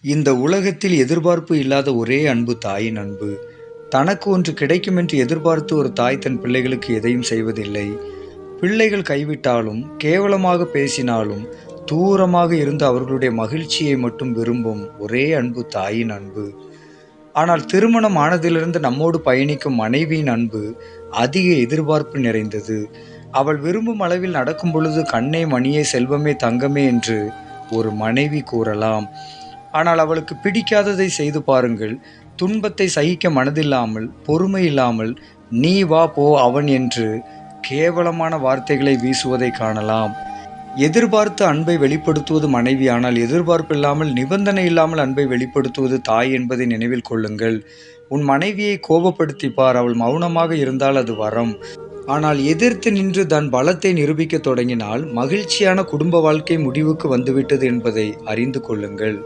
இந்த உலகத்தில் எதிர்பார்ப்பு இல்லாத ஒரே அன்பு தாயின் அன்பு. தனக்கு ஒன்று கிடைக்கும் என்று எதிர்பார்த்து ஒரு தாய் தன் பிள்ளைகளுக்கு எதையும் செய்வதில்லை. பிள்ளைகள் கைவிட்டாலும், கேவலமாக பேசினாலும், தூரமாக இருந்து அவர்களுடைய மகிழ்ச்சியை மட்டும் விரும்பும் ஒரே அன்பு தாயின் அன்பு. ஆனால் திருமணம் ஆனதிலிருந்து நம்மோடு பயணிக்கும் மனைவியின் அன்பு அதிக எதிர்பார்ப்பு நிறைந்தது. அவள் விரும்பும் அளவில் நடக்கும் பொழுது கண்ணே மணியே செல்வமே தங்கமே என்று ஒரு மனைவி கூறலாம். ஆனால் அவளுக்கு பிடிக்காததை செய்து பாருங்கள். துன்பத்தை சகிக்க மனதில்லாமல், பொறுமை இல்லாமல், நீ வா போ அவன் என்று கேவலமான வார்த்தைகளை வீசுவதை காணலாம். எதிர்பார்த்து அன்பை வெளிப்படுத்துவது மனைவி, ஆனால் எதிர்பார்ப்பில்லாமல், நிபந்தனை இல்லாமல் அன்பை வெளிப்படுத்துவது தாய் என்பதை நினைவில் கொள்ளுங்கள். உன் மனைவியை கோபப்படுத்தி பார், அவள் மௌனமாக இருந்தால் அது வரம். ஆனால் எதிர்த்து நின்று தன் பலத்தை நிரூபிக்க தொடங்கினால் மகிழ்ச்சியான குடும்ப வாழ்க்கை முடிவுக்கு வந்துவிட்டது என்பதை அறிந்து கொள்ளுங்கள்.